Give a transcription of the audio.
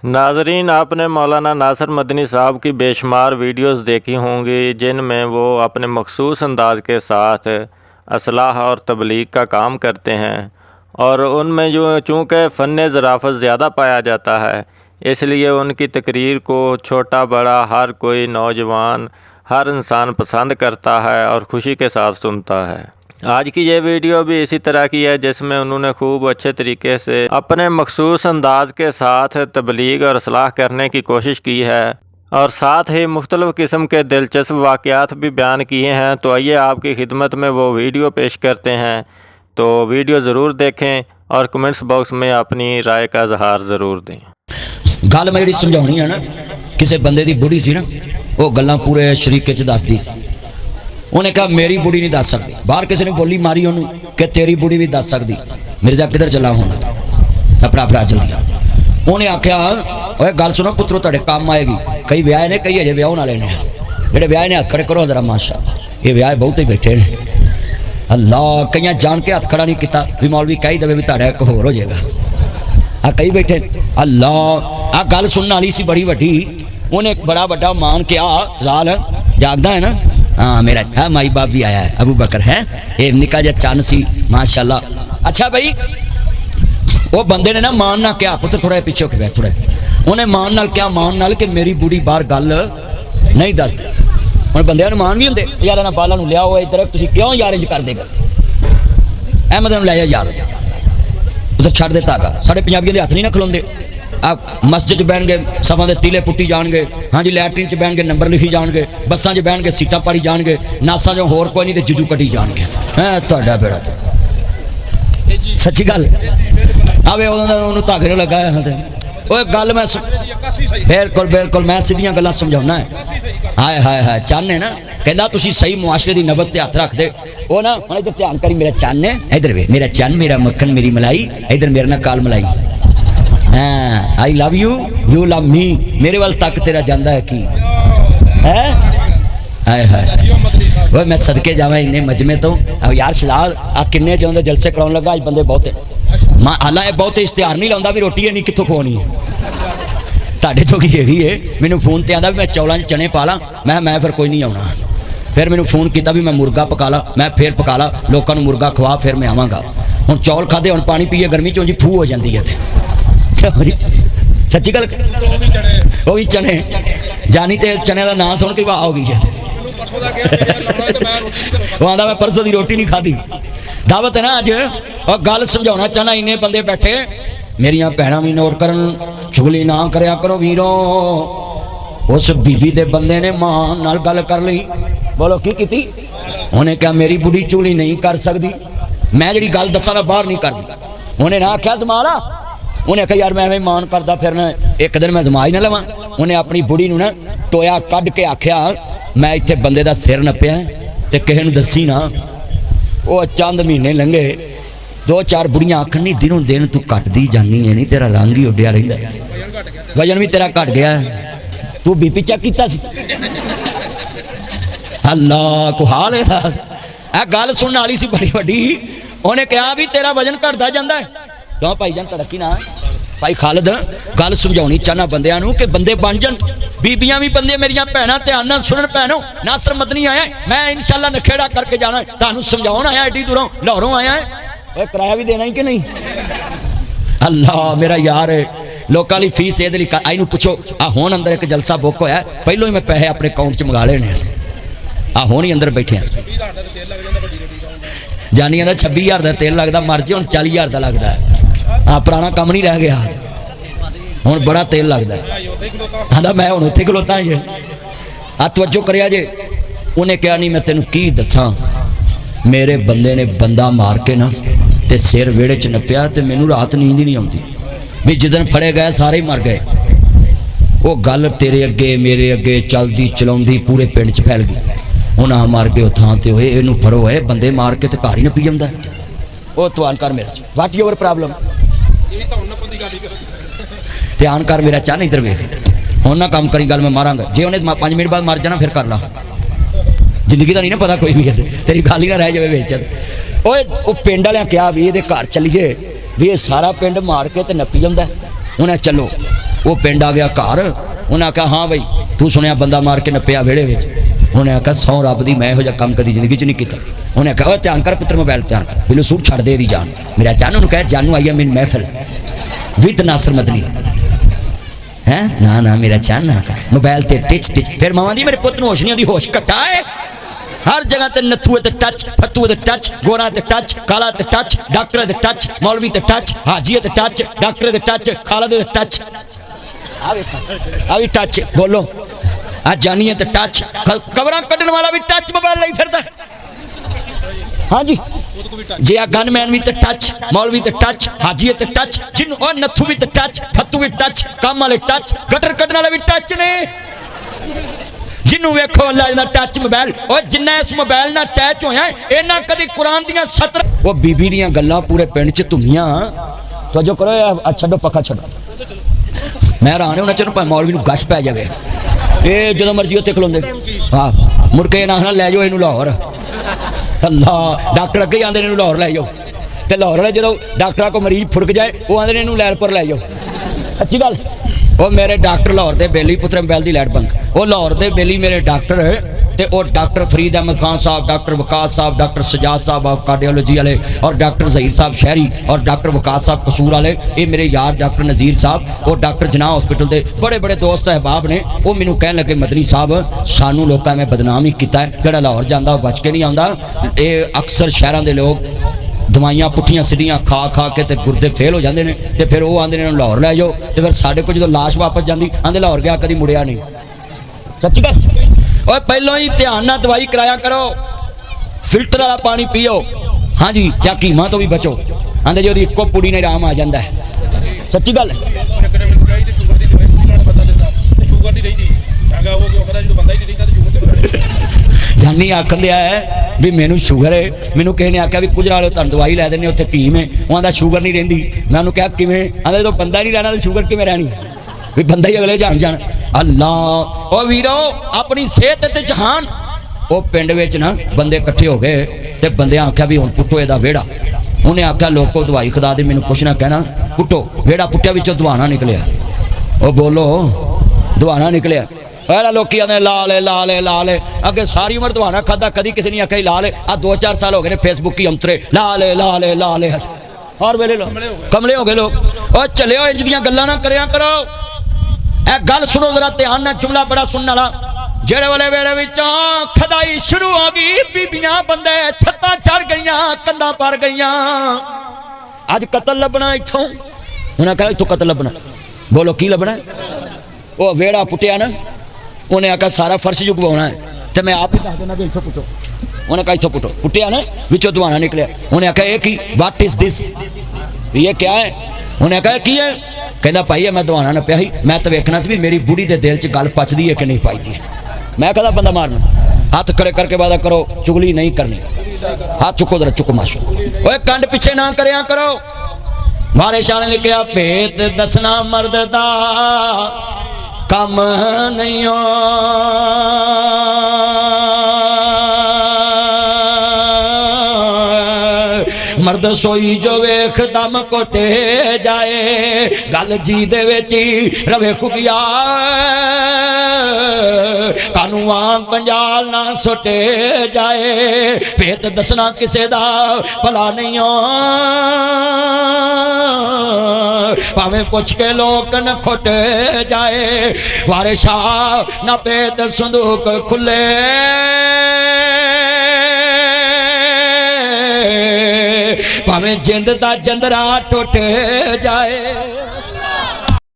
नाजरीन, आपने मौलाना नासिर मदनी साहब की बेशुमार वीडियोस देखी होंगी जिनमें वो अपने मखसूस अंदाज के साथ असलाह और तबलीग का काम करते हैं, और उनमें जो चूँकि फ़न ज़राफ़त ज़्यादा पाया जाता है, इसलिए उनकी तकरीर को छोटा बड़ा हर कोई नौजवान, हर इंसान पसंद करता है और ख़ुशी के साथ सुनता है। आज की ये वीडियो भी इसी तरह की है, जिसमें उन्होंने खूब अच्छे तरीके से अपने मखसूस अंदाज के साथ तबलीग और असलाह करने की कोशिश की है, और साथ ही मुख्तलिफ़ किस्म के दिलचस्प वाक़यात भी बयान किए हैं। तो आइए आपकी खिदमत में वो वीडियो पेश करते हैं। तो वीडियो ज़रूर देखें और कमेंट्स बॉक्स में अपनी राय का इजहार ज़रूर दें। गल मैं जी समझानी है ना, किसी बंदे की बुढ़ी सी ना, वो गल्लां पूरे शरीके च दसदी सी। उन्हें कहा मेरी बुढ़ी नहीं दस सकती। बाहर किसी ने बोली मारी उन्होंने कि तेरी बुढ़ी भी दस सकती। मिर्जा किधर चला होना अपना भरा जल्दी। उन्हें आख्या गल सुनो पुत्रो, तेरे काम आएगी। कई ब्याह ने, कई अजे ब्याह वाले ने। जेडे ब्याह ने हथ खड़े करो जरा, माशा ये ब्याह बहुत ही बैठे ने। अल्लाह, कई जान के हथ खड़ा नहीं किया भी मौलवी कही दे भी ताड़ा एक होर हो जाएगा। आ कई बैठे अल्लाह। आ गल सुनने वाली सी बड़ी वड्डी। उन्हें बड़ा बड़ा मान के जाल जागदा है ना। हाँ मेरा है माई बाप भी आया है, अबू बकर है, ये निका जा चन सी माशाल्लाह। अच्छा भाई, वो बंदे ने ना मान ना क्या, पुत्र थोड़ा पीछे हो गया थोड़ा। उन्हें मान नाल क्या, मान नाल कि मेरी बूढ़ी बाहर गल नहीं दसदी। हम बंदे मान भी होंगे यार ना, बालों लियाओ इधर, तुम क्यों यार इंज कर देगा। अहमद लै जा यार, उधर छड़ दे धागा। साढ़े पंजाबियों के हथ नहीं ना खलोंदे। आप मस्जिद बहन गए, सफा के तीले पुट्टी जाएंगे। हाँ जी, लैटरीन च बहन गए, नंबर लिखी जाएंगे। बसा च बहन गए, सीटा पाड़ी जाएंगे। नासा जो होर कोई नहीं तो जुजू कटी जाएंगे। है तुहाडा बेड़ा तो सच्ची गल आवे उन्होंने धागे लगाया। हाँ तो गल मैं बिल्कुल बिल्कुल मैं सीधियां गल्लां समझाना है। हाय हाय हाय, चन है ना, कहता तुसी सही मुआशरे की नबज ते हथ रख दे। वो ना हम इधर ध्यान करी, मेरा चन है इधर वे, मेरा चन, मेरा मक्खन, मेरी मलाई, इधर मेरे ना काल मलाई। हाँ, I love you, you love me. मेरे वाल तक तेरा जांदा है की है। हाय हाय, वो मैं सदके जावा इन्ने मजमे तो। अब यार शलाल आ किन्ने चाहते जलसे कराने लगा। अज बंदे बहुते हालां ये बहुते इश्तिहार नहीं लाता भी रोटी है नहीं कितों खवानी है। ताड़े जोगी यही है। मैनू फोन ते आंदा भी मैं चौलों चने पा ला। मैं फिर कोई नहीं आना। फिर मैनू फोन किया भी मैं मुर्गा पका ला। मैं फिर पका ला, लोगों को मुर्गा खवा, फिर मैं आवागा। हुण चौल खाते, हुण पानी पीए, गर्मी चों जी फू हो जाती है। सच्ची गल, वो भी चने जानी तो चने का नाम सुन के वाह हो गई है। वो आंदा मैं परसों की रोटी नहीं खाधी। दावत है ना अज। और गल समझाना चाहना, इन्ने बंदे बैठे, मेरिया भैन भी नोट करन, चुगली ना करया करो वीरो। उस बीबी दे बंदे ने मां नाल गल कर ली। बोलो की कीती? उन्हें क्या मेरी बुढ़ी चुगली नहीं कर सकती। मैं जी गल दसा ना बाहर नहीं करती। उन्हें ना आख्या जमाला। उन्हें आख्या यार मैं मान करता फिर एक दिन मैं जमा ही ना लवां। उन्हें अपनी बुढ़ी ना टोया कढ़ के आख्या मैं इत्थे बंदे दा सिर नप्पिया ते किसे नूं दसी ना। वो चंद महीने लंघे, 2-4 बुढ़ियां आखन नहीं दिनों दिन तू घटदी जानी है, नहीं तेरा रंग ही उड्डिया रहिंदा, वजन भी तेरा घट गया, तू बीपी चेक कीता सी। अल्लाह को हाल है। गल सुनने वाली सी बड़ी वड्डी। उन्हें कहा भी तेरा वजन घटदा जांदा है। क्यों भाई जान तरक्की ना भाई खालिद, गल समझानी चाहना बंदियां नूं कि बंदे बन जान। बीबियां भी बंदे, मेरिया भैनां ध्यान नाल सुनन। भैनों, नासिर मदनी आया मैं इंशाअल्लाह नखेड़ा करके जाना, तुहानूं समझाउण आया, एडी दूरों लाहौरों आया है। किराया भी देना ही कि नहीं? अल्लाह मेरा यार, लोगों की फीस ये आई पुछो। आ हुण अंदर एक जलसा बुक होया, पहलों ही मैं पैसे अपने अकाउंट च मंगा लेने। आ हुण ही अंदर बैठे जानिया का 26,000 का तेल लगता, मर्जी हुण 40,000 का लगता है। हाँ पुराना काम नहीं रह गया, हुण बड़ा तेल लगता है। आंदा मैं हुण उत्थे खलोता जे। आ तवज्जो करिया जे। उन्हें कहा नहीं मैं तेनों की दसा, मेरे बंदे ने बंदा मार के ना ते सिर वेड़े च नप्पिया ते मैनू रात नींद ही नहीं आती भी जिदन फड़े गए सारे ही मर गए। वो गल तेरे अगे मेरे अगे चलती चलाउंदी पूरे पिंड च फैल गई। उन्हें मर गए थां ते होए, इनू फड़ो है, बंदे मार के ते घर ही नप्पी जांदा। वो ध्यान कर मेरे वाट योर प्रॉब्लम, ध्यान कर मेरा चाह इधर वेख। हुण ना काम करी, गल मैं मारांगा। जे उन्हें 5 मिनट बाद मर जाना फिर कर ला। जिंदगी का नहीं ना पता कोई भी, तेरी गल ही ना रह जाए बेच। वो पिंड वाले क्या भी ये घर चलीए भी ये सारा पिंड मार के तो नप्पी जांदा। उन्हें चलो वो पिंड आ गया घर, उन्हें आख्या हाँ बई तू सुनिया बंदा मार के नप्पिया वेड़े विच। उन्हें आख्या सौ रब दी मैं इहो जिहा काम कदी जिंदगी च नहीं कीता। उन्हें आख्या ध्यान कर पुत्र मोबाइल ध्यान कर, बिल्लू सूट छड़ दे दी जान। मेरा जानू कह जानू आई है मेरी महफिल विद नासर मदनी है ना ना मेरा चान ना मोबाइल ते टिच टिच। फिर मावा दी मेरे पुत नूं होश नहीं आंदी, होश कट्टा है। हर जगह ते नथुए ते टच, फतुए ते टच, गोरा ते टच, काला ते टच, डॉक्टर ते टच, मौलवी ते टच, हाजी ते टच, डॉक्टर ते टच, खाला ते टच, आ भी टच बोलो, आ जानिए ते टच, कबरां कड्डण वाला भी टच मोबाइल नहीं फिरदा। हाँ जी जे आ गनमैन भी ते टच, मौलवी ते टच, हाजी ते टच, जिन और नथू भी ते टच, फत्तू भी टच, काम वाले टच, गटर कड्डण वाले भी टच ने। जिन्हों वेखो अल्लाह दा टच मोबाइल। और जिन्ना इस मोबाइल नाल अटैच होया इन्ना कदी कुरान दियां 17 वो बीबी दियां गल्लां पूरे पिंड च धुमियां। तो जो करो छड्डो पक्का छड्डो। मैं हैरान होना चलो मौलवी नूं गश पै जावे, ये जो मर्जी उत्ते खलोंदे। हाँ मुड़ के ना लै जाओ इनू लाहौर। अल्लाह डॉक्टर अगे आंदे ने लाहौर लै जाओ, तो लाहौर वाले जो डॉक्टर को मरीज फुड़क जाए वो आंदे ने लैलपुर लै जाओ। अच्छी गल वो मेरे डॉक्टर लाहौर के बेली पुत्र मोबाइल की लाइट बंद, वो लाहौर के बेली मेरे डॉक्टर तो वो डॉक्टर फरीद अहमद खान साहब, डॉक्टर वकास साहब, डॉक्टर सजाद साहब ऑफ कार्डियोलॉजी वाले, और डॉक्टर जहीर साहब शहरी, और डॉक्टर वकास साहब कसूर वाले, ये मेरे यार डॉक्टर नज़ीर साहब और डॉक्टर जनाह हॉस्पिटल के बड़े बड़े दोस्त अहबाब ने। वो मैनू कह लगे मदनी साहब सानू लोगों ने बदनाम ही किया है, जोड़ा लाहौर जाता बच के नहीं आता। ये अक्सर शहरों के लोग दवाइयां पुट्ठियां सीधियां खा खा के ते गुर्दे फेल हो जाते हैं, तो फिर वो आंदे ने लाहौर लै जाओ, तो फिर साढ़े को जो लाश वापस जाती आंदे लाहौर गया कभी मुड़िया नहीं। सच्ची गल और पहलों ही ध्यान ना दवाई कराया करो, फिल्टर वाला पानी पियो। हाँ जी क्या कीमा तो भी बचो, आंदे जो इको पुड़ी ने आराम आ जाता है। सच्ची गल जानी आखन दिया है भी मैनू शुगर है, मैनू किसी ने आख्या भी कुछ वाले तुम दवाई लै देने उत्थे टीम है, वो आंदा शुगर नहीं रहिंदी। मैं उन्होंने कहा किवें, आंदा जो बंदा नहीं रहना तो शुगर किवें रहनी, भी बंदा ही अगले जान जान। अल्लाह ओ वीरो अपनी सेहत ते जहान। वो पिंड विच ना बंदे इकट्ठे हो गए तो बंदे आख्या भी हुण पुट्टो इहदा वेड़ा। उन्हें आख्या लोगों दवाई खुदा दे मैनू कुछ ना कहना, पुट्टो वेड़ा पुट्टिया विचों दवाना निकलिया। वो बोलो दवाना निकलिया। पहला लोग आते ला ले ला ले ला ले, अगे सारी उम्र दवाना खादा कभी किसी ने आख्या ला ले। आ 2-4 साल हो गए फेसबुक की अंतरे ला ले ला ले ला ले, हर वेले कमले हो गए लोग। और चलियो इंज दियां गल्लां ना करिया करो। ए गल सुनो जरा ध्यान नाल, जुमला बड़ा सुनने वाला। जेड़े वाले वेड़े विचों खदाई शुरू हो गई, बीबियां बंदे छत्तां चढ़ गईयां, कंधां पर गईयां। अज कतल लभना इत्थों, उन्हें कहा इत्थों कतल लभना। बोलो की लभना? वो वेड़ा पुट्टिया ना, उन्हें आखा सारा फर्श जो पवाना है, तो मैं आप ही दस देना भी इत्थों पुट्टो। उन्हें कहा इत्थों पुट्टो, पुट्टिया ना विचों धुआना निकलिया। उन्हें आखा ये की व्हाट इज दिस, ये क्या है? उन्हें कहा की है? कहता भाई मैं धुआना ना पिया ही, मैं तो वेखना सी भी मेरी बुढ़ी के दिल च गल पचदी है कि नहीं पचदी। मैं कहता बंदा मारना, हाथ खड़े करके वादा करो चुगली नहीं करनी। हाथ चुको जरा, चुको माशो, ओए कंड पिछे ना करया करो। मारे शाह ने लिखा भेद दसना मर्द दा कम नहीं हो, मर्द सोई जो वेख दम कोटे जाए, गल जी दे विच रवे खुफिया, कानू आंग पंजाल ना सुटे जाए। भेत दसना किसे दा भला नहीं हो, भावें पुछ के लोग न खोटे जाए। वारे शाह ना भेत संदूक खुले, भावें जिंद दा जंदरा टुट जाए।